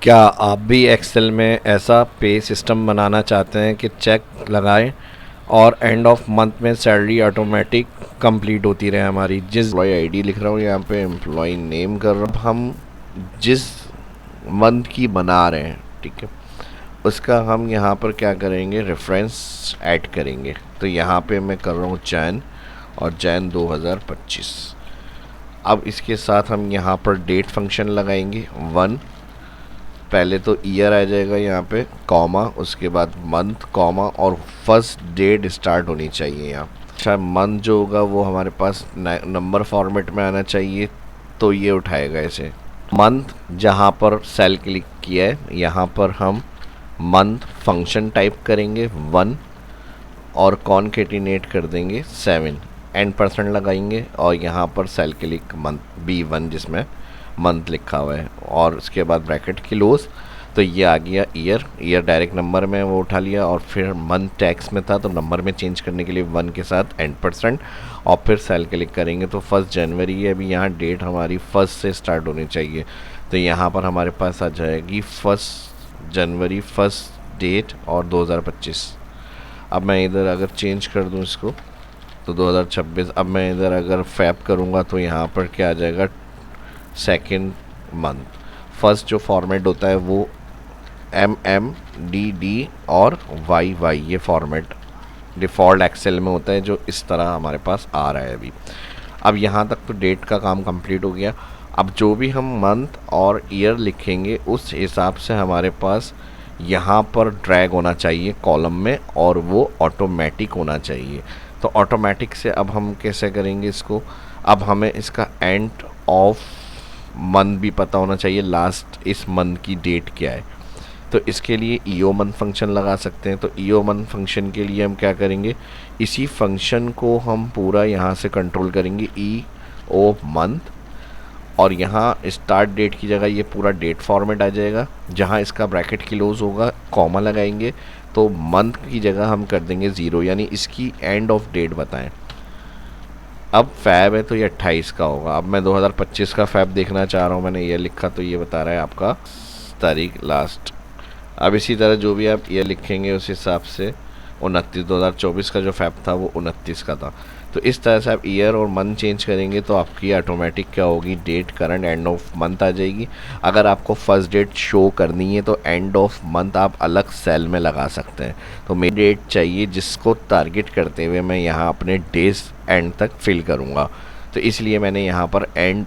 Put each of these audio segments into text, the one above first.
क्या आप भी एक्सेल में ऐसा पे सिस्टम बनाना चाहते हैं कि चेक लगाएं और एंड ऑफ मंथ में सैलरी ऑटोमेटिक कंप्लीट होती रहे हमारी। जिस एम्प्लॉय आईडी लिख रहा हूँ यहाँ पे, एम्प्लॉय नेम कर रहा हूँ, हम जिस मंथ की बना रहे हैं, ठीक है, उसका हम यहाँ पर क्या करेंगे, रेफरेंस ऐड करेंगे। तो यहाँ पे मैं कर रहा हूँ जैन, और जैन 2025। अब इसके साथ हम यहाँ पर डेट फंक्शन लगाएंगे 1। पहले तो ईयर आ जाएगा यहाँ पे, कॉमा, उसके बाद मंथ, कॉमा, और फर्स्ट डेट स्टार्ट होनी चाहिए यहाँ। अच्छा, मंथ जो होगा वो हमारे पास नंबर फॉर्मेट में आना चाहिए, तो ये उठाएगा इसे। मंथ जहाँ पर सेल क्लिक किया है, यहाँ पर हम मंथ फंक्शन टाइप करेंगे 1 और कॉनकेटिनेट कर देंगे 7, एंड परसेंट लगाएंगे, और यहाँ पर सेल क्लिक मंथ B1 जिसमें मंथ लिखा हुआ है, और उसके बाद ब्रैकेट क्लोज। तो ये आ गया ईयर। ईयर डायरेक्ट नंबर में वो उठा लिया, और फिर मंथ टैक्स में था तो नंबर में चेंज करने के लिए 1 के साथ एंड परसेंट, और फिर सेल क्लिक करेंगे तो 1 जनवरी है। अभी यहाँ डेट हमारी 1 से स्टार्ट होनी चाहिए, तो यहाँ पर हमारे पास आ जाएगी 1 जनवरी, फर्स्ट डेट, और 2025। अब मैं इधर अगर चेंज कर दूँ इसको तो 2026। अब मैं इधर अगर फैब करूँगा तो यहाँ पर क्या आ जाएगा, सेकेंड मंथ। फर्स्ट जो फॉर्मेट होता है वो MMDD और YY, ये फॉर्मेट डिफ़ॉल्ट एक्सेल में होता है, जो इस तरह हमारे पास आ रहा है अभी। अब यहाँ तक तो डेट का काम कंप्लीट हो गया। अब जो भी हम मंथ और ईयर लिखेंगे उस हिसाब से हमारे पास यहाँ पर ड्रैग होना चाहिए कॉलम में, और वो ऑटोमेटिक होना चाहिए। तो ऑटोमेटिक से अब हम कैसे करेंगे इसको, अब हमें इसका एंड ऑफ मंथ भी पता होना चाहिए, लास्ट इस मंथ की डेट क्या है। तो इसके लिए ईओ मंथ फंक्शन लगा सकते हैं। तो ईओ मंथ फंक्शन के लिए हम क्या करेंगे, इसी फंक्शन को हम पूरा यहाँ से कंट्रोल करेंगे, ईओ मंथ, और यहाँ स्टार्ट डेट की जगह ये पूरा डेट फॉर्मेट आ जाएगा। जहाँ इसका ब्रैकेट क्लोज होगा कॉमा लगाएंगे, तो मंथ की जगह हम कर देंगे 0, यानी इसकी एंड ऑफ डेट बताएं। अब फैब है तो ये 28 का होगा। अब मैं 2025 का फैब देखना चाह रहा हूँ, मैंने ये लिखा तो ये बता रहा है आपका तारीख लास्ट। अब इसी तरह जो भी आप ये लिखेंगे उस हिसाब से 29, 2024 का जो फैब था वो 29 का था। तो इस तरह से आप ईयर और मंथ चेंज करेंगे तो आपकी ऑटोमेटिक क्या होगी, date, current, end of month आ जाएगी। अगर आपको फर्स्ट डेट शो करनी है तो एंड ऑफ मंथ आप अलग सेल में लगा सकते हैं। तो मेरी डेट चाहिए जिसको टारगेट करते हुए मैं यहाँ अपने डेज एंड तक फिल करूँगा, तो इसलिए मैंने यहाँ पर एंड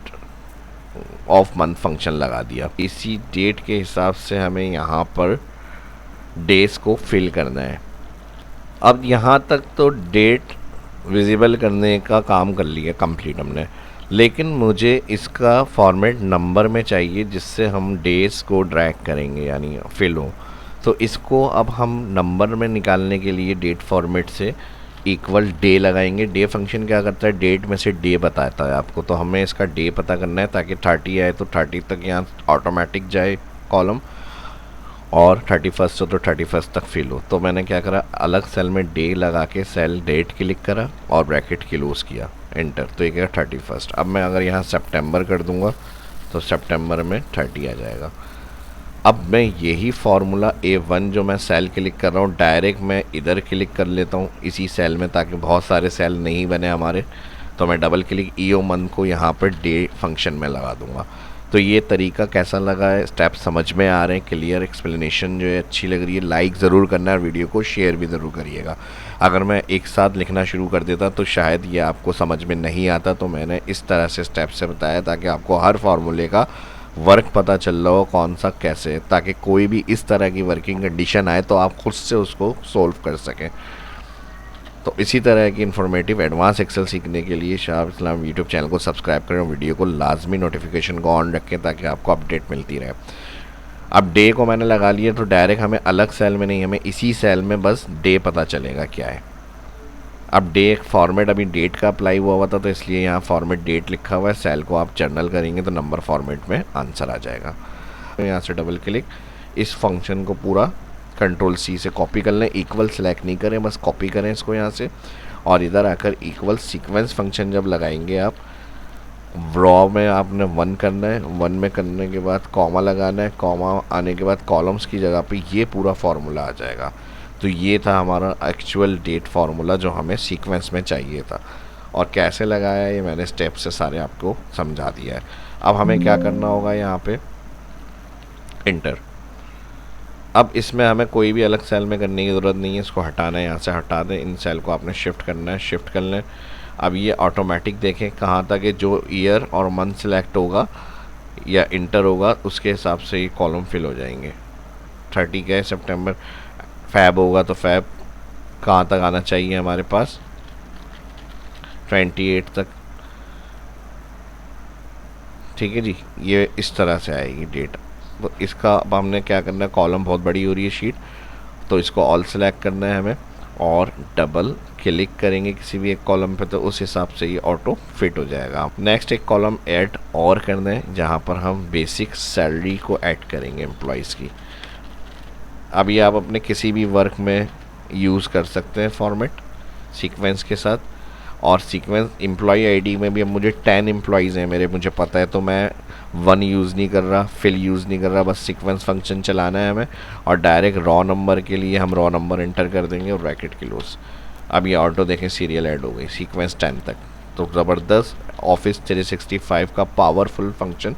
ऑफ मंथ फंक्शन लगा दिया। इसी डेट के हिसाब से हमें यहाँ पर डेज को फिल करना है। अब यहाँ तक तो डेट विजिबल करने का काम कर लिया कंप्लीट हमने, लेकिन मुझे इसका फॉर्मेट नंबर में चाहिए जिससे हम डेज को ड्रैग करेंगे यानी फिल हो। तो इसको अब हम नंबर में निकालने के लिए डेट फॉर्मेट से इक्वल डे लगाएंगे। डे फंक्शन क्या करता है, डेट में से डे बताता है आपको, तो हमें इसका डे पता करना है ताकि 30 आए तो 30 तक यहाँ ऑटोमेटिक जाए कॉलम, और 31 हो तो 31 तक फिल हो। तो मैंने क्या करा, अलग सेल में डे लगा के सेल डेट क्लिक करा और ब्रैकेट क्लोज किया, एंटर, तो ये क्या 31। अब मैं अगर यहाँ सितंबर कर दूंगा तो सितंबर में 30 आ जाएगा। अब मैं यही फार्मूला A1 जो मैं सेल क्लिक कर रहा हूँ डायरेक्ट मैं इधर क्लिक कर लेता हूँ इसी सेल में, ताकि बहुत सारे सेल नहीं बने हमारे। तो मैं डबल क्लिक ईओ मंथ को यहाँ पर डे फंक्शन में लगा दूंगा। तो ये तरीका कैसा लगा है, स्टेप समझ में आ रहे हैं, क्लियर एक्सप्लेनेशन जो है अच्छी लग रही है, लाइक ज़रूर करना है और वीडियो को शेयर भी ज़रूर करिएगा। अगर मैं एक साथ लिखना शुरू कर देता तो शायद ये आपको समझ में नहीं आता, तो मैंने इस तरह से स्टेप से बताया ताकि आपको हर फार्मूले का वर्क पता चल रहा हो कौन सा कैसे, ताकि कोई भी इस तरह की वर्किंग कंडीशन आए तो आप खुद से उसको सोल्व कर सकें। तो इसी तरह की इन्फॉर्मेटिव एडवांस एक्सेल सीखने के लिए शाह इस्लाम यूट्यूब चैनल को सब्सक्राइब करें, वीडियो को लाजमी नोटिफिकेशन को ऑन रखें ताकि आपको अपडेट मिलती रहे। अब डे को मैंने लगा लिया तो डायरेक्ट हमें अलग सेल में नहीं, हमें इसी सेल में बस डे पता चलेगा क्या है। अब डे फॉर्मेट अभी डेट का अप्लाई हुआ था तो इसलिए यहाँ फॉर्मेट डेट लिखा हुआ है, सेल को आप जर्नल करेंगे तो नंबर फॉर्मेट में आंसर आ जाएगा। तो यहाँ से डबल क्लिक इस फंक्शन को पूरा कंट्रोल-C से कॉपी कर लें, इक्वल सेलेक्ट नहीं करें, बस कॉपी करें इसको यहाँ से, और इधर आकर इक्वल सीक्वेंस फंक्शन जब लगाएंगे आप रॉ में आपने 1 करना है, 1 में करने के बाद कॉमा लगाना है, कॉमा आने के बाद कॉलम्स की जगह पे ये पूरा फार्मूला आ जाएगा। तो ये था हमारा एक्चुअल डेट फार्मूला जो हमें सीक्वेंस में चाहिए था, और कैसे लगाया ये मैंने स्टेप से सारे आपको समझा दिया है। अब हमें क्या करना होगा, यहाँ पे इंटर। अब इसमें हमें कोई भी अलग सेल में करने की ज़रूरत नहीं है, इसको हटाना है, यहाँ से हटा दें। इन सेल को आपने शिफ्ट करना है, शिफ्ट कर लें। अब ये ऑटोमेटिक देखें कहाँ तक है, जो ईयर और मंथ सेलेक्ट होगा या इंटर होगा उसके हिसाब से ये कॉलम फिल हो जाएंगे। 30 का है सितंबर, फैब होगा तो फैब कहाँ तक आना चाहिए हमारे पास, 28 तक। ठीक है जी, ये इस तरह से आएगी डेट। तो इसका अब हमने क्या करना है, कॉलम बहुत बड़ी हो रही है शीट, तो इसको ऑल सेलेक्ट करना है हमें और डबल क्लिक करेंगे किसी भी एक कॉलम पे, तो उस हिसाब से ये ऑटो फिट हो जाएगा। नेक्स्ट एक कॉलम ऐड और करना है जहाँ पर हम बेसिक सैलरी को ऐड करेंगे एम्प्लॉयज़ की। अब ये आप अपने किसी भी वर्क में यूज़ कर सकते हैं फॉर्मेट सीक्वेंस के साथ। और सीक्वेंस एम्प्लॉय आईडी में भी अब मुझे 10 एम्प्लॉयज़ हैं मेरे, मुझे पता है, तो मैं 1 यूज़ नहीं कर रहा, फिल यूज़ नहीं कर रहा, बस सीक्वेंस फंक्शन चलाना है हमें। और डायरेक्ट रॉ नंबर के लिए हम रॉ नंबर एंटर कर देंगे और ब्रैकेट क्लोज। अब ये ऑटो देखें सीरियल ऐड हो गई सीक्वेंस 10 तक। तो ज़बरदस्त ऑफिस 365 का पावरफुल फंक्शन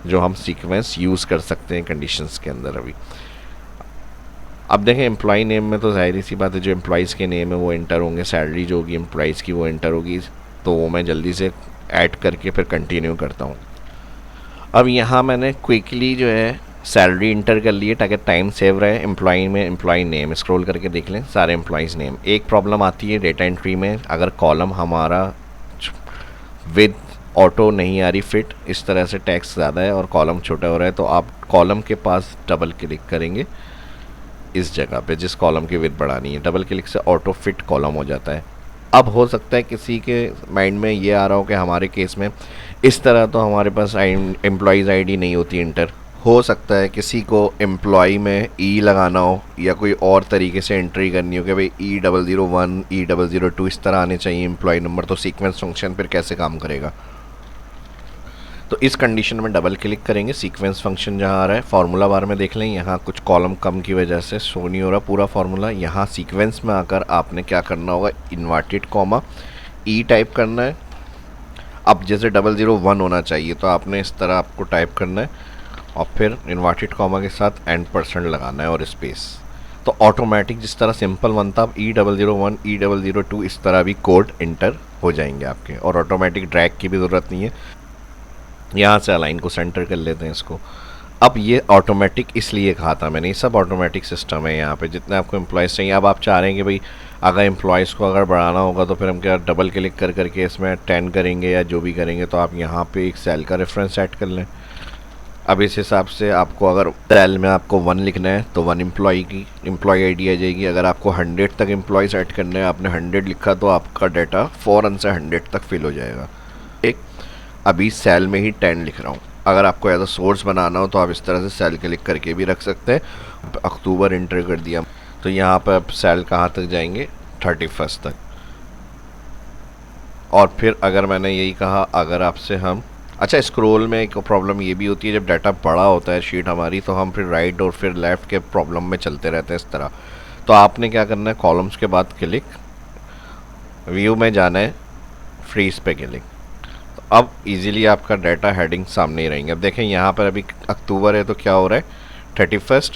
जो हम सीक्वेंस यूज़ कर सकते हैं कंडीशंस के अंदर अभी। अब देखें एम्प्लॉई नेम में तो ज़ाहिर सी बात है, जो एम्प्लॉइज़ के नेम है वो एंटर होंगे, सैलरी जो होगी एम्प्लॉइज़ की वो एंटर होगी। तो वो मैं जल्दी से ऐड करके फिर कंटिन्यू करता हूँ। अब यहाँ मैंने क्विकली जो है सैलरी इंटर कर लिए ताकि टाइम सेव रहे। एम्प्लॉई में एम्प्लॉई नेम स्क्रॉल करके देख लें, सारे एम्प्लॉइज़ नेम। एक प्रॉब्लम आती है डेटा एंट्री में, अगर कॉलम हमारा विद ऑटो नहीं आ रही फिट, इस तरह से टैक्स ज़्यादा है और कॉलम छोटा हो रहा है, तो आप कॉलम के पास डबल क्लिक करेंगे इस जगह पे जिस कॉलम की विड्थ बढ़ानी है, डबल क्लिक से ऑटो फिट कॉलम हो जाता है। अब हो सकता है किसी के माइंड में ये आ रहा हो कि हमारे केस में इस तरह तो हमारे पास एम्प्लॉयज़ आईडी नहीं होती इंटर। हो सकता है किसी को एम्प्लॉय में ई लगाना हो या कोई और तरीके से एंट्री करनी हो कि भाई E001 E002 इस तरह आने चाहिए एम्प्लॉय नंबर, तो सीक्वेंस फंक्शन फिर कैसे काम करेगा। तो इस कंडीशन में डबल क्लिक करेंगे, सीक्वेंस फंक्शन जहाँ आ रहा है फार्मूला बार में देख लें, यहाँ कुछ कॉलम कम की वजह से शो नहीं हो रहा पूरा फार्मूला। यहाँ सीक्वेंस में आकर आपने क्या करना होगा, इन्वर्टेड कॉमा ई टाइप करना है। अब जैसे 001 होना चाहिए तो आपने इस तरह आपको टाइप करना है और फिर इन्वर्टेड कॉमा के साथ %% लगाना है और स्पेस। तो ऑटोमेटिक जिस तरह सिंपल वन था, अब E001 E002 इस तरह भी कोड इंटर हो जाएंगे आपके, और ऑटोमेटिक ड्रैग की भी ज़रूरत नहीं है। यहाँ से अलाइन को सेंटर कर लेते हैं इसको। अब ये ऑटोमेटिक इसलिए कहा था मैंने, ये सब ऑटोमेटिक सिस्टम है यहाँ पे जितने आपको एम्प्लॉयज़ चाहिए। अब आप चाह रहे हैं कि भाई अगर एम्प्लॉयज़ को अगर बढ़ाना होगा तो फिर हम क्या डबल क्लिक कर करके इसमें 10 करेंगे या जो भी करेंगे, तो आप यहाँ पे एक सेल का रेफरेंस ऐड कर लें। अब इस हिसाब से आपको अगर सेल में आपको 1 लिखना है तो 1 एम्प्लॉय की एम्प्लॉय आईडी आ जाएगी। अगर आपको 100 तक एम्प्लॉयज़ ऐड करने हैं, आपने 100 लिखा तो आपका डाटा फ़ौरन से 100 तक फिल हो जाएगा। एक अभी सेल में ही 10 लिख रहा हूँ, अगर आपको एज अ सोर्स बनाना हो तो आप इस तरह से सेल क्लिक करके भी रख सकते हैं। अक्टूबर इंटर कर दिया तो यहाँ पर अब सेल कहाँ तक जाएंगे, 31 तक। और फिर अगर मैंने यही कहा, अगर आपसे हम अच्छा स्क्रॉल में एक प्रॉब्लम ये भी होती है, जब डाटा बड़ा होता है शीट हमारी तो हम फिर राइट और फिर लेफ़्ट के प्रॉब्लम में चलते रहते हैं इस तरह। तो आपने क्या करना है, कॉलम्स के बाद क्लिक, व्यू में जाना है, फ्रीज पे क्लिक। तो अब इजीली आपका डाटा हेडिंग सामने ही रहेंगे। अब देखें यहाँ पर अभी अक्टूबर है तो क्या हो रहा है 31,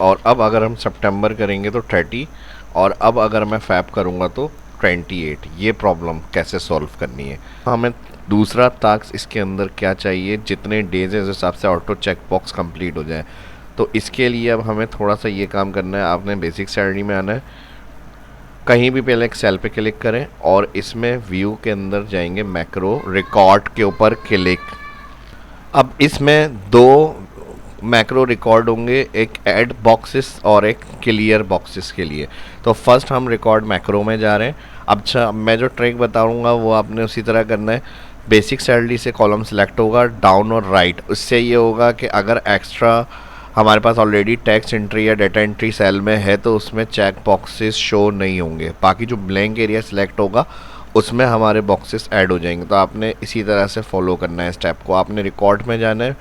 और अब अगर हम सितंबर करेंगे तो 30, और अब अगर मैं फैब करूँगा तो 28। ये प्रॉब्लम कैसे सॉल्व करनी है, हमें दूसरा टास्क इसके अंदर क्या चाहिए, जितने डेज है उस हिसाब से ऑटो चेक बॉक्स कंप्लीट हो जाए। तो इसके लिए अब हमें थोड़ा सा ये काम करना है, आपने बेसिक सैलरी में आना है, कहीं भी पहले एक सेल पे क्लिक करें और इसमें व्यू के अंदर जाएंगे, मैक्रो रिकॉर्ड के ऊपर क्लिक। अब इसमें 2 मैक्रो रिकॉर्ड होंगे, एक ऐड बॉक्सेस और एक क्लियर बॉक्सेस के लिए। तो फर्स्ट हम रिकॉर्ड मैक्रो में जा रहे हैं। अब अच्छा मैं जो ट्रिक बताऊंगा वो आपने उसी तरह करना है। बेसिक सैलरी से कॉलम सेलेक्ट होगा डाउन और राइट, उससे ये होगा कि अगर एक्स्ट्रा हमारे पास ऑलरेडी टेक्स्ट एंट्री या डेटा एंट्री सेल में है तो उसमें चेक बॉक्सेस शो नहीं होंगे, बाकी जो ब्लैंक एरिया सिलेक्ट होगा उसमें हमारे बॉक्सेस ऐड हो जाएंगे। तो आपने इसी तरह से फॉलो करना है स्टेप को। आपने रिकॉर्ड में जाना है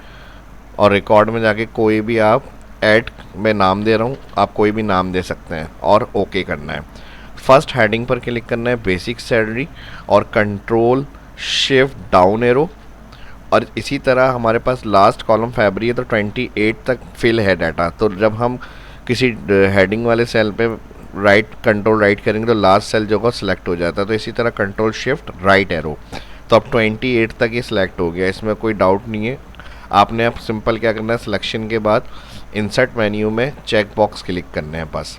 और रिकॉर्ड में जाके कोई भी आप ऐड में नाम दे रहा हूँ, आप कोई भी नाम दे सकते हैं और ओके करना है। फर्स्ट हेडिंग पर क्लिक करना है बेसिक सैलरी और कंट्रोल शिफ्ट डाउन एरो, और इसी तरह हमारे पास लास्ट कॉलम फरवरी है तो 28 तक फिल है डाटा। तो जब हम किसी हेडिंग वाले सेल पे कंट्रोल राइट करेंगे तो लास्ट सेल जो होगा सिलेक्ट हो जाता है। तो इसी तरह कंट्रोल शिफ्ट राइट एरो, तो अब 28 तक ये सिलेक्ट हो गया, इसमें कोई डाउट नहीं है। आपने अब सिंपल क्या करना है, सिलेक्शन के बाद इंसर्ट मेन्यू में चेक बॉक्स क्लिक करने हैं बस,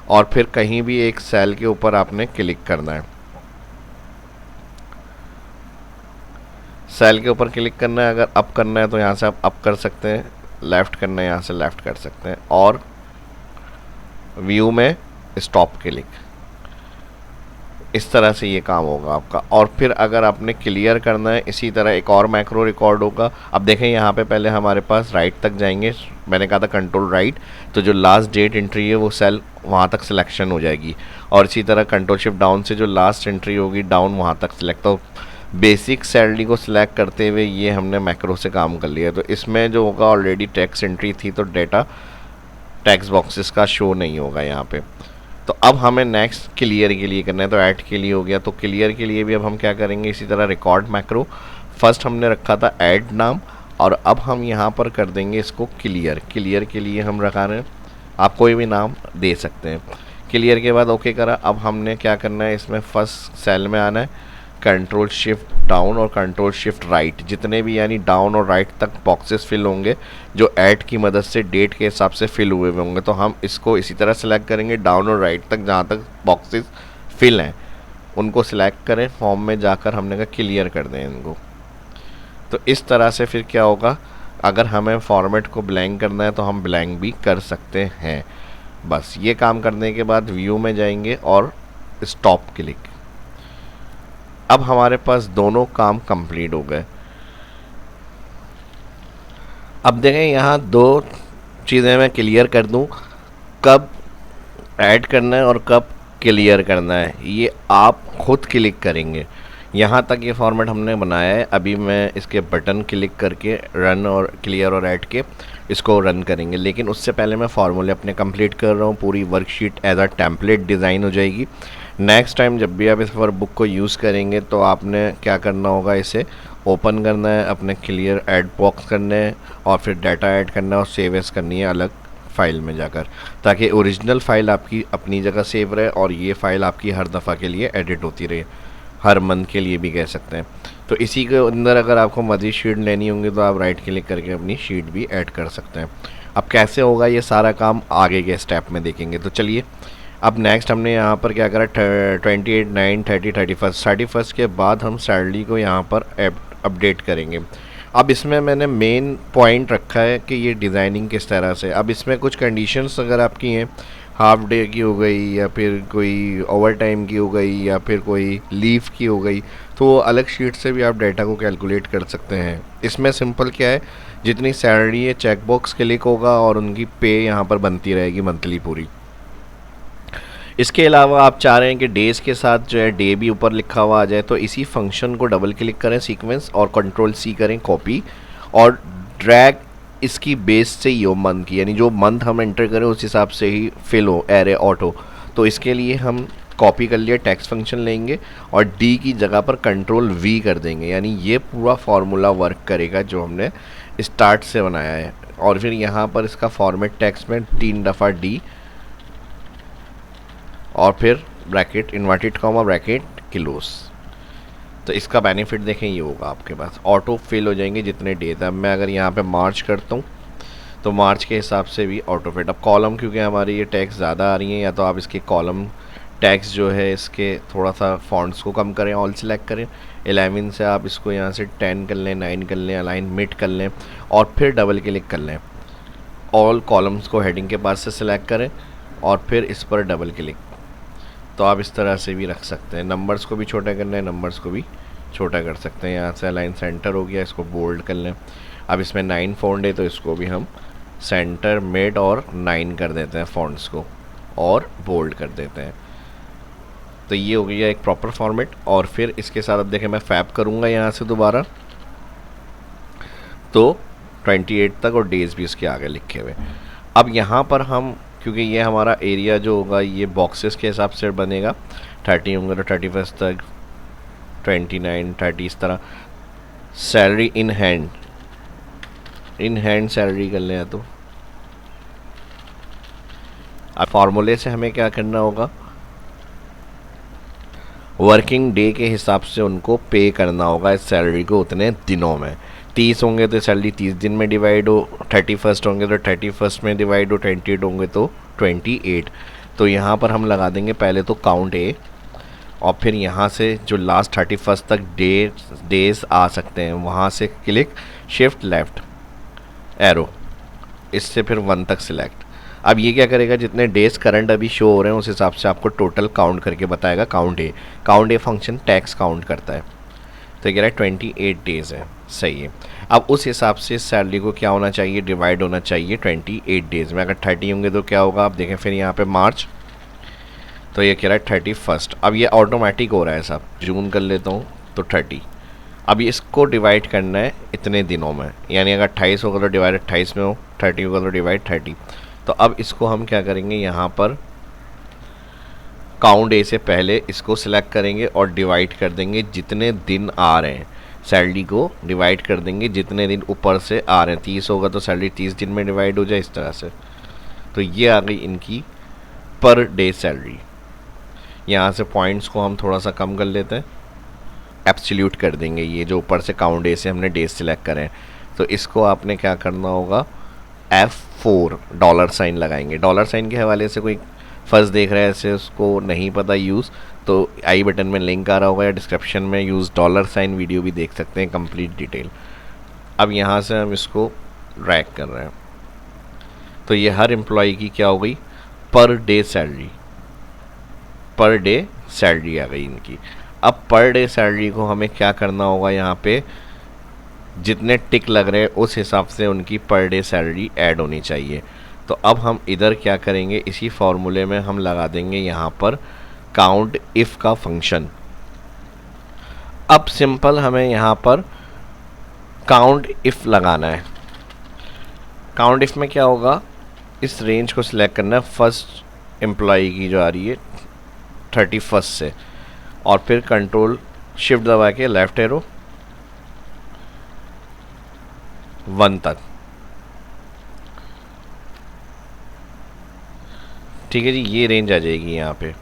और फिर कहीं भी एक सेल के ऊपर आपने क्लिक करना है। सेल के ऊपर क्लिक करना है, अगर अप करना है तो यहाँ से आप अप कर सकते हैं, लेफ़्ट करना है यहाँ से लेफ़्ट कर सकते हैं, और व्यू में स्टॉप क्लिक। इस तरह से ये काम होगा आपका। और फिर अगर आपने क्लियर करना है, इसी तरह एक और मैक्रो रिकॉर्ड होगा। अब देखें यहाँ पे पहले हमारे पास राइट तक जाएंगे, मैंने कहा था कंट्रोल राइट, तो जो लास्ट डेट एंट्री है वो सेल वहाँ तक सिलेक्शन हो जाएगी, और इसी तरह कंट्रोल शिफ्ट डाउन से जो लास्ट एंट्री होगी डाउन वहाँ तक सिलेक्ट। तो बेसिक सैलरी को सिलेक्ट करते हुए ये हमने मैक्रो से काम कर लिया। तो इसमें जो होगा ऑलरेडी टैक्स एंट्री थी तो डेटा टैक्स बॉक्सेस का शो नहीं होगा यहाँ पे। तो अब हमें नेक्स्ट क्लियर के लिए करना है, तो ऐड के लिए हो गया, तो क्लियर के लिए भी अब हम क्या करेंगे, इसी तरह रिकॉर्ड मैक्रो, फर्स्ट हमने रखा था ऐड नाम, और अब हम यहाँ पर कर देंगे इसको क्लियर। क्लियर के लिए हम रखा रहे हैं, आप कोई भी नाम दे सकते हैं। क्लियर के बाद ओके करा। अब हमने क्या करना है, इसमें फर्स्ट सेल में आना है, कंट्रोल शिफ्ट डाउन और कंट्रोल शिफ्ट राइट, जितने भी यानी डाउन और राइट तक बॉक्सेस फिल होंगे जो ऐड की मदद से डेट के हिसाब से फिल हुए होंगे, तो हम इसको इसी तरह सेलेक्ट करेंगे डाउन और राइट तक, जहाँ तक बॉक्सेस फिल हैं उनको सिलेक्ट करें, फॉर्म में जाकर हमने कहा क्लियर कर दें इनको। तो इस तरह से फिर क्या होगा, अगर हमें फॉर्मेट को ब्लैंक करना है तो हम ब्लैंक भी कर सकते हैं। बस ये काम करने के बाद व्यू में जाएंगे और स्टॉप क्लिक। अब हमारे पास दोनों काम कंप्लीट हो गए। अब देखें यहाँ दो चीज़ें मैं क्लियर कर दूँ, कब ऐड करना है और कब क्लियर करना है, ये आप खुद क्लिक करेंगे। यहाँ तक ये फॉर्मेट हमने बनाया है, अभी मैं इसके बटन क्लिक करके रन और क्लियर और ऐड के इसको रन करेंगे, लेकिन उससे पहले मैं फार्मूले अपने कंप्लीट कर रहा हूँ। पूरी worksheet as a template design हो जाएगी। नेक्स्ट टाइम जब भी आप इस वर्कबुक को यूज़ करेंगे तो आपने क्या करना होगा, इसे ओपन करना है, अपने क्लियर ऐड बॉक्स करने हैं और फिर डाटा ऐड करना है और सेव एज करनी है अलग फाइल में जाकर, ताकि ओरिजिनल फाइल आपकी अपनी जगह सेव रहे और ये फाइल आपकी हर दफ़ा के लिए एडिट होती रहे, हर मंथ के लिए भी कह सकते हैं। तो इसी के अंदर अगर आपको मज़ीद शीट लेनी होंगी तो आप राइट क्लिक करके अपनी शीट भी ऐड कर सकते हैं। अब कैसे होगा ये सारा काम आगे के स्टेप में देखेंगे। तो चलिए अब नेक्स्ट हमने यहाँ पर क्या करा, 28, 9, 30, 31 के बाद हम सैलरी को यहाँ पर अपडेट करेंगे। अब इसमें मैंने मेन पॉइंट रखा है कि ये डिज़ाइनिंग किस तरह से। अब इसमें कुछ कंडीशंस अगर आपकी हैं, हाफ डे की हो गई या फिर कोई ओवर टाइम की हो गई या फिर कोई लीव की हो गई, तो अलग शीट से भी आप डाटा को कैलकुलेट कर सकते हैं। इसमें सिंपल क्या है, जितनी सैलरी है चेक बॉक्स क्लिक होगा और उनकी पे यहाँ पर बनती रहेगी मंथली पूरी। इसके अलावा आप चाह रहे हैं कि डेज़ के साथ जो है डे भी ऊपर लिखा हुआ आ जाए, तो इसी फंक्शन को डबल क्लिक करें सीक्वेंस और कंट्रोल सी करें कॉपी और ड्रैग इसकी बेस से ही हो मंथ की, यानी जो मंथ हम एंटर करें उस हिसाब से ही फिल हो एरे ऑटो। तो इसके लिए हम कॉपी कर लिए टेक्स्ट फंक्शन लेंगे और डी की जगह पर कंट्रोल वी कर देंगे, यानी ये पूरा फार्मूला वर्क करेगा जो हमने स्टार्ट से बनाया है। और फिर यहाँ पर इसका फॉर्मेट टेक्स्ट में 3 दफ़ा डी और फिर bracket inverted comma bracket close. तो इसका बेनिफिट देखें ये होगा, आपके पास ऑटो फिल हो जाएंगे जितने डेज। अब मैं अगर यहाँ पे मार्च करता हूँ तो मार्च के हिसाब से भी ऑटो फिट। अब कॉलम क्योंकि हमारी ये टैक्स ज़्यादा आ रही हैं, या तो आप इसके कॉलम टैक्स जो है इसके थोड़ा सा फॉन्ट्स को कम करें, ऑल सेलेक्ट करें, 11 से आप इसको यहाँ से 10 कर लें, 9 कर लें, अलाइन मिड कर लें और फिर डबल क्लिक कर लें। ऑल कॉलम्स को हेडिंग के पास से सिलेक्ट करें और फिर इस पर डबल क्लिक। तो आप इस तरह से भी रख सकते हैं, नंबर्स को भी छोटा करना है, नंबर्स को भी छोटा कर सकते हैं। यहाँ से अलाइन सेंटर हो गया, इसको बोल्ड कर लें। अब इसमें 9 फॉन्ट है तो इसको भी हम सेंटर मिड और 9 कर देते हैं, फॉन्ट्स को और बोल्ड कर देते हैं। तो ये हो गया एक प्रॉपर फॉर्मेट। और फिर इसके साथ अब देखें मैं फैब करूँगा यहाँ से दोबारा, तो 28 तक और डेज़ भी उसके आगे लिखे हुए। अब यहाँ पर हम, क्योंकि ये हमारा एरिया जो होगा ये बॉक्सेस के हिसाब से बनेगा, 30 होंगे तो 31 तक, 29, 30 इस तरह। सैलरी इन हैंड सैलरी कर लें तो अब फार्मूले से हमें क्या करना होगा, वर्किंग डे के हिसाब से उनको पे करना होगा इस सैलरी को उतने दिनों में। 30 होंगे तो सैलरी 30 दिन में डिवाइड हो, 31 होंगे तो 31 में डिवाइड हो, 28 होंगे तो 28। तो यहाँ पर हम लगा देंगे पहले तो काउंट ए, और फिर यहाँ से जो लास्ट 31 तक डेज आ सकते हैं वहाँ से क्लिक, शिफ्ट लेफ़्ट एरो, इससे फिर 1 तक सिलेक्ट। अब ये क्या करेगा, जितने डेज करंट अभी शो हो रहे हैं उस हिसाब से आपको टोटल काउंट करके बताएगा। Count a function tax count करता है, तो ये कह रहा है 28 डेज़ है, सही है। अब उस हिसाब से सैलरी को क्या होना चाहिए, डिवाइड होना चाहिए 28 डेज़ में। अगर 30 होंगे तो क्या होगा, आप देखें फिर यहाँ पे मार्च, तो ये कह रहा है 31। अब ये ऑटोमेटिक हो रहा है साहब, जून कर लेता हूँ तो 30। अब इसको डिवाइड करना है इतने दिनों में, यानी अगर 28 होगा तो डिवाइड 28 में हो, 30 होगा तो डिवाइड 30। तो अब इसको हम क्या करेंगे, यहाँ पर काउंट ए से पहले इसको सिलेक्ट करेंगे और डिवाइड कर देंगे जितने दिन आ रहे हैं, सैलरी को डिवाइड कर देंगे जितने दिन ऊपर से आ रहे हैं। 30 होगा तो सैलरी 30 दिन में डिवाइड हो जाए इस तरह से। तो ये आ गई इनकी पर डे सैलरी। यहाँ से पॉइंट्स को हम थोड़ा सा कम कर लेते हैं, एब्सोल्यूट कर देंगे ये जो ऊपर से काउंट डे से हमने डेज सिलेक्ट करें। तो इसको आपने क्या करना होगा, F4 डॉलर साइन लगाएंगे। डॉलर साइन के हवाले से कोई फर्स्ट देख रहा है ऐसे उसको नहीं पता यूज़, तो आई बटन में लिंक आ रहा होगा या डिस्क्रिप्शन में यूज़ डॉलर साइन वीडियो भी देख सकते हैं कंप्लीट डिटेल। अब यहाँ से हम इसको ड्रैग कर रहे हैं, तो ये हर एम्प्लॉय की क्या हो गई, पर डे सैलरी आ गई इनकी। अब पर डे सैलरी को हमें क्या करना होगा, यहाँ पे जितने टिक लग रहे हैं उस हिसाब से उनकी पर डे सैलरी ऐड होनी चाहिए। तो अब हम इधर क्या करेंगे, इसी फॉर्मूले में हम लगा देंगे यहाँ पर काउंट इफ़ का फंक्शन। अब सिंपल हमें यहाँ पर काउंट इफ़ लगाना है। काउंट इफ़ में क्या होगा, इस रेंज को सिलेक्ट करना है, फर्स्ट एम्प्लॉय की जो आ रही है 31 से, और फिर कंट्रोल शिफ्ट दबा के लेफ्ट एरो 1 तक। ठीक है जी, ये रेंज आ जाएगी यहाँ पे।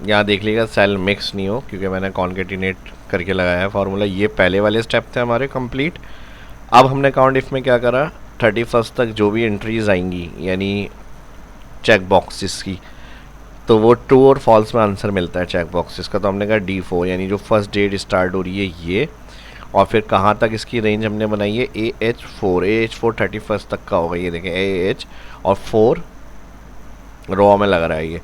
यहाँ देख लीजिएगा सेल मिक्स नहीं हो, क्योंकि मैंने कॉन्केटिनेट करके लगाया है फार्मूला। ये पहले वाले स्टेप थे हमारे कंप्लीट। अब हमने काउंट इफ में क्या करा, 31 तक जो भी एंट्रीज आएंगी यानी चेक बॉक्सेस की, तो वो ट्रू और फॉल्स में आंसर मिलता है चेक बॉक्सेस का। तो हमने कहा D4 यानी जो फर्स्ट डेट स्टार्ट हो रही है ये, और फिर कहाँ तक इसकी रेंज हमने बनाई है, AH4 31 तक का होगा। ये देखें AH और 4 रॉ में लग रहा है ये।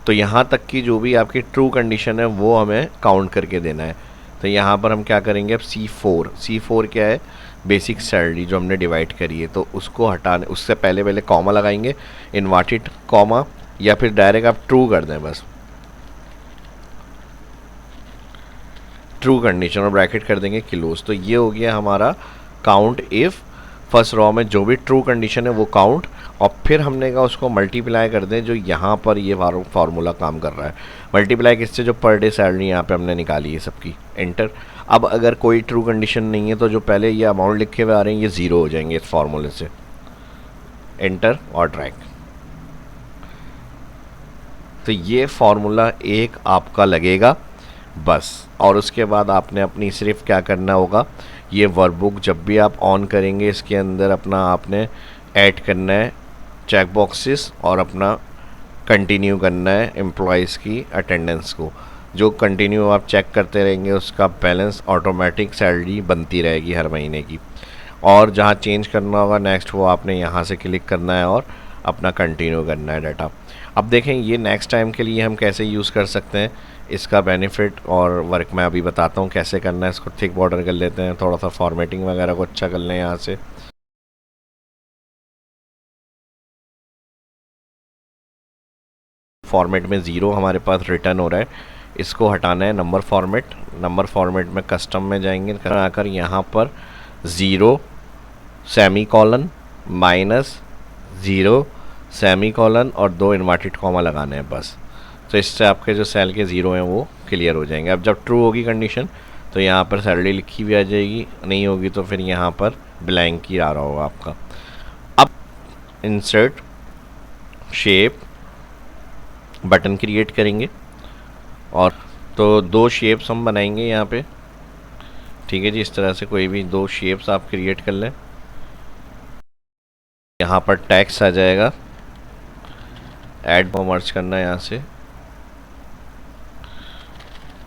तो यहाँ तक की जो भी आपकी ट्रू कंडीशन है वो हमें काउंट करके देना है। तो यहाँ पर हम क्या करेंगे, अब C4 क्या है, बेसिक सैलरी जो हमने डिवाइड करी है, तो उसको हटाने उससे पहले कॉमा लगाएंगे, इन्वर्टेड कॉमा, या फिर डायरेक्ट आप ट्रू कर दें बस, ट्रू कंडीशन और ब्रैकेट कर देंगे क्लोज। तो ये हो गया हमारा काउंट इफ़। फर्स्ट रॉ में जो भी ट्रू कंडीशन है वो काउंट, और फिर हमने कहा उसको मल्टीप्लाई कर दें, जो यहाँ पर ये फार्मूला काम कर रहा है। मल्टीप्लाई किससे, जो पर डे सैलरी यहाँ पे हमने निकाली है सबकी, एंटर। अब अगर कोई ट्रू कंडीशन नहीं है तो जो पहले ये अमाउंट लिखे हुए आ रहे हैं ये ज़ीरो हो जाएंगे इस फार्मूले से, एंटर और ड्रैग। तो ये फार्मूला एक आपका लगेगा बस। और उसके बाद आपने अपनी सिर्फ क्या करना होगा, ये वर्कबुक जब भी आप ऑन करेंगे इसके अंदर अपना आपने ऐड करना है चेक बॉक्सेस, और अपना कंटिन्यू करना है एम्प्लॉयज़ की अटेंडेंस को। जो कंटिन्यू आप चेक करते रहेंगे उसका बैलेंस ऑटोमेटिक सैलरी बनती रहेगी हर महीने की। और जहाँ चेंज करना होगा नेक्स्ट, वो आपने यहाँ से क्लिक करना है और अपना कंटिन्यू करना है डाटा। अब देखें ये नेक्स्ट टाइम के लिए हम कैसे यूज़ कर सकते हैं, इसका बेनिफिट और वर्क मैं अभी बताता हूँ कैसे करना है। इसको थिक बॉर्डर कर लेते हैं, थोड़ा सा फॉर्मेटिंग वगैरह को अच्छा कर लें यहाँ से। फॉर्मेट में 0 हमारे पास रिटर्न हो रहा है, इसको हटाना है नंबर फॉर्मेट। नंबर फॉर्मेट में कस्टम में जाएंगे, आकर यहाँ पर 0 सेमी कॉलन -0 सेमी कॉलन और 2 इन्वर्टेड कॉमा लगाने हैं बस। तो इससे आपके जो सेल के 0 हैं वो क्लियर हो जाएंगे। अब जब ट्रू होगी कंडीशन तो यहाँ पर सैलरी लिखी हुई आ जाएगी, नहीं होगी तो फिर यहाँ पर ब्लैंक ही आ रहा होगा आपका। अब इंसर्ट शेप बटन क्रिएट करेंगे और तो 2 शेप्स हम बनाएंगे यहाँ पे, ठीक है जी। इस तरह से कोई भी 2 शेप्स आप क्रिएट कर लें। यहाँ पर टेक्स्ट आ जाएगा, ऐड को मर्ज करना है, यहाँ से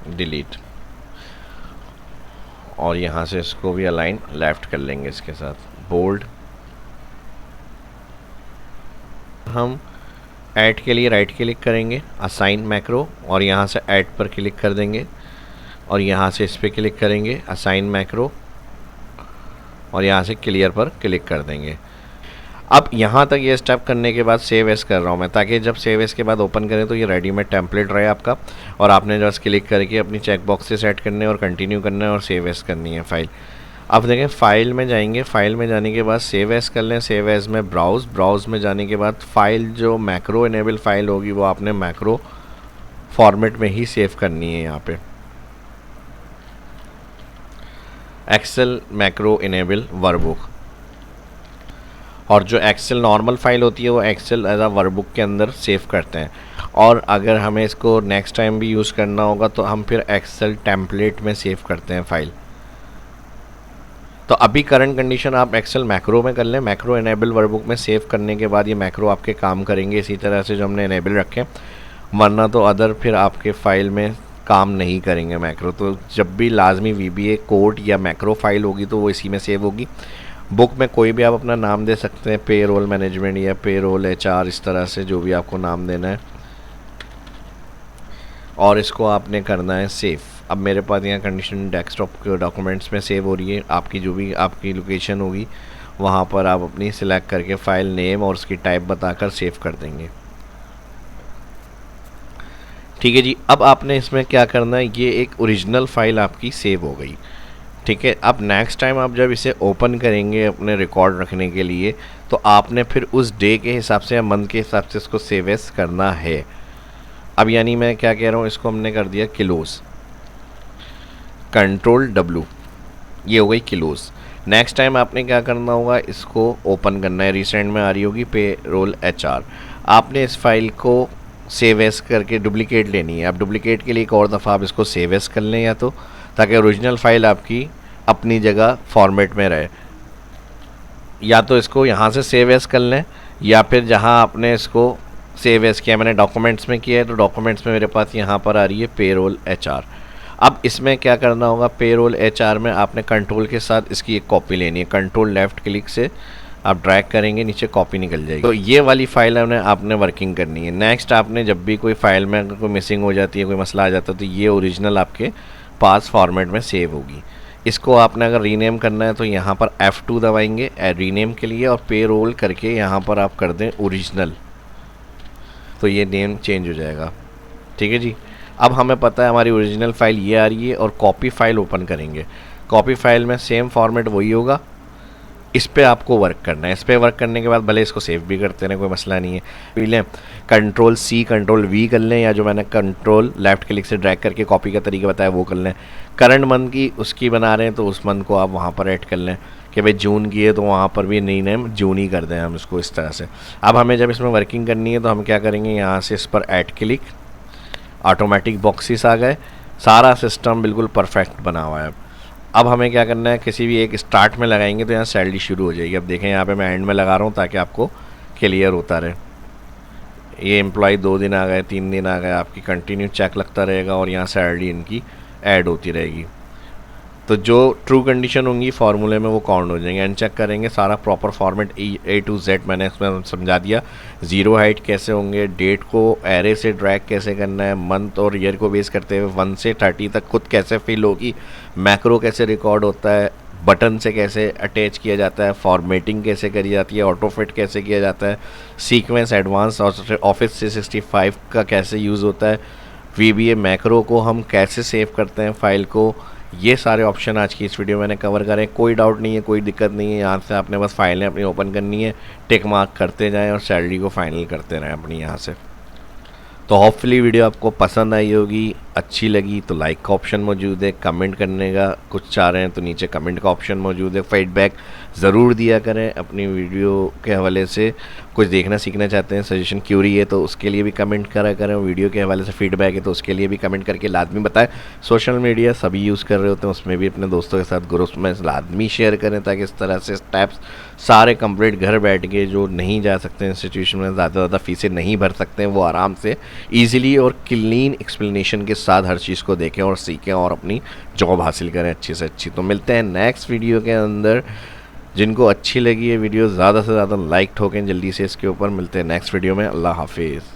डिलीट, और यहाँ से इसको भी अलाइन लेफ्ट कर लेंगे इसके साथ, बोल्ड। हम ऐड के लिए राइट क्लिक करेंगे, असाइन मैक्रो, और यहाँ से ऐड पर क्लिक कर देंगे और यहाँ से इस पर क्लिक करेंगे, असाइन मैक्रो, और यहाँ से क्लियर पर क्लिक कर देंगे। अब यहाँ तक ये स्टेप करने के बाद सेव एज कर रहा हूँ मैं, ताकि जब सेव एज के बाद ओपन करें तो ये रेडीमेड टेम्पलेट रहे आपका, और आपने जस्ट क्लिक करके अपनी चेक बॉक्स से सेट करने और कंटिन्यू करना है और सेव एज करनी है फाइल। अब देखें फाइल में जाएंगे, फाइल में जाने के बाद सेव एज कर लें, सेव एज में ब्राउज़ में जाने के बाद फाइल जो मैक्रो इनेबल फाइल होगी वो आपने मैक्रो फॉर्मेट में ही सेव करनी है। यहाँ पे एक्सेल मैक्रो इनेबल वर्कबुक, और जो एक्सेल नॉर्मल फाइल होती है वो एक्सेल एज अ वर्कबुक के अंदर सेव करते हैं। और अगर हमें इसको नेक्स्ट टाइम भी यूज़ करना होगा तो हम फिर एक्सेल टेम्पलेट में सेव करते हैं फाइल। तो अभी करंट कंडीशन आप एक्सेल मैक्रो में कर लें, मैक्रो इनेबल वर्कबुक में सेव करने के बाद ये मैक्रो आपके काम करेंगे इसी तरह से जो हमने इनेबल रखे, वरना तो अदर फिर आपके फाइल में काम नहीं करेंगे मैक्रो। तो जब भी लाजमी VBA कोड या मैक्रो फाइल होगी तो वो इसी में सेव होगी। बुक में कोई भी आप अपना नाम दे सकते हैं, पे रोल मैनेजमेंट या पे रोल HR, इस तरह से जो भी आपको नाम देना है, और इसको आपने करना है सेव। अब मेरे पास यहाँ कंडीशन डेस्कटॉप के डॉक्यूमेंट्स में सेव हो रही है, आपकी जो भी आपकी लोकेशन होगी वहाँ पर आप अपनी सिलेक्ट करके फ़ाइल नेम और उसकी टाइप बताकर सेव कर देंगे, ठीक है जी। अब आपने इसमें क्या करना है, ये एक ओरिजिनल फ़ाइल आपकी सेव हो गई, ठीक है। अब नेक्स्ट टाइम आप जब इसे ओपन करेंगे अपने रिकॉर्ड रखने के लिए तो आपने फिर उस डे के हिसाब से या मंथ के हिसाब से इसको सेव एज करना है। अब यानी मैं क्या कह रहा हूँ, इसको हमने कर दिया क्लोज, कंट्रोल W, ये हो गई क्लोज। नेक्स्ट टाइम आपने क्या करना होगा, इसको ओपन करना है, रिसेंट में आ रही होगी पे रोल HR। आपने इस फाइल को सेव एज करके डुप्लीकेट लेनी है। अब डुप्लीकेट के लिए एक और दफ़ा आप इसको सेव एज कर लें, या तो ताकि ओरिजिनल फाइल आपकी अपनी जगह फॉर्मेट में रहे, या तो इसको यहाँ से सेव एज कर लें, या फिर जहाँ आपने इसको सेव एज किया, मैंने डॉक्यूमेंट्स में किया है तो डॉक्यूमेंट्स में मेरे पास यहाँ पर आ रही है पे रोल HR। अब इसमें क्या करना होगा, पे रोल HR में आपने कंट्रोल के साथ इसकी एक कॉपी लेनी है, कंट्रोल लेफ़्ट क्लिक से आप ड्रैग करेंगे, नीचे कॉपी निकल जाएगी। तो ये वाली फाइल आपने वर्किंग करनी है। नेक्स्ट आपने जब भी कोई फाइल में अगर कोई मिसिंग हो जाती है, कोई मसला आ जाता है, तो ये ओरिजिनल आपके पास फॉर्मेट में सेव होगी। इसको आपने अगर रीनेम करना है तो यहाँ पर F2 दबाएंगे रीनेम के लिए, और पे रोल करके यहाँ पर आप कर दें ओरिजिनल, तो ये नेम चेंज हो जाएगा, ठीक है जी। अब हमें पता है हमारी ओरिजिनल फाइल ये आ रही है, और कॉपी फाइल ओपन करेंगे। कॉपी फाइल में सेम फॉर्मेट वही होगा, इस पे आपको वर्क करना है। इस पे वर्क करने के बाद भले इसको सेव भी करते रहें, कोई मसला नहीं है। पी लें कंट्रोल C कंट्रोल V कर लें, या जो मैंने कंट्रोल लेफ़्ट क्लिक से ड्रैग करके कॉपी का तरीका बताया वो कर लें। करंट मंथ की उसकी बना रहे हैं तो उस मंथ को आप वहाँ पर ऐड कर लें कि भाई जून की है तो वहाँ पर भी नई नेम जून ही कर दें हम इसको, इस तरह से। अब हमें जब इसमें वर्किंग करनी है तो हम क्या करेंगे, यहाँ से इस पर ऐड क्लिक, ऑटोमेटिक बॉक्सेस आ गए, सारा सिस्टम बिल्कुल परफेक्ट बना हुआ है। अब हमें क्या करना है, किसी भी एक स्टार्ट में लगाएंगे तो यहाँ सैलरी शुरू हो जाएगी। अब देखें यहाँ पे मैं एंड में लगा रहा हूँ ताकि आपको क्लियर होता रहे। ये एम्प्लॉय 2 दिन आ गए, 3 दिन आ गए, आपकी कंटिन्यू चेक लगता रहेगा और यहाँ सैलरी इनकी ऐड होती रहेगी। तो जो ट्रू कंडीशन होंगी फार्मूले में वो काउंट हो जाएंगे। अनचेक करेंगे, सारा proper format A to Z मैंने इसमें समझा दिया। ज़ीरो हाइट कैसे होंगे, डेट को एरे से ड्रैग कैसे करना है, मंथ और ईयर को बेस करते हुए 1 से 30 तक खुद कैसे फिल होगी, मैक्रो कैसे रिकॉर्ड होता है, बटन से कैसे अटैच किया जाता है, फॉर्मेटिंग कैसे करी जाती है, ऑटो फिट कैसे किया जाता है, सीक्वेंस एडवांस और ऑफिस 365 का कैसे यूज़ होता है, VBA मैक्रो को हम कैसे सेव करते हैं फाइल को, ये सारे ऑप्शन आज की इस वीडियो में मैंने कवर करें। कोई डाउट नहीं है, कोई दिक्कत नहीं है, यहाँ से आपने बस फाइलें अपनी ओपन करनी है, टिक मार्क करते जाएं और सैलरी को फाइनल करते रहें अपनी यहाँ से। तो होपफुली वीडियो आपको पसंद आई होगी, अच्छी लगी तो लाइक का ऑप्शन मौजूद है, कमेंट करने का कुछ चाह रहे हैं तो नीचे कमेंट का ऑप्शन मौजूद है, फीडबैक ज़रूर दिया करें अपनी वीडियो के हवाले से, कुछ देखना सीखना चाहते हैं, सजेशन क्यूरी है तो उसके लिए भी कमेंट करा करें, वीडियो के हवाले से फीडबैक है तो उसके लिए भी कमेंट करके लाजमी बताएं। सोशल मीडिया सभी यूज़ कर रहे होते हैं, उसमें भी अपने दोस्तों के साथ ग्रुप्स में लाजमी शेयर करें ताकि इस तरह से स्टेप्स सारे कंप्लीट घर बैठ के जो नहीं जा सकते इंस्टीट्यूशन में, ज़्यादा फीसें नहीं भर सकते हैं, वो आराम से ईजिली और क्लीन एक्सप्लेनेशन के साथ हर चीज़ को देखें और सीखें और अपनी जॉब हासिल करें अच्छी से अच्छी। तो मिलते हैं नेक्स्ट वीडियो के अंदर। जिनको अच्छी लगी ये वीडियो ज़्यादा से ज़्यादा लाइक ठोकें जल्दी से इसके ऊपर। मिलते हैं नेक्स्ट वीडियो में। अल्लाह हाफिज़।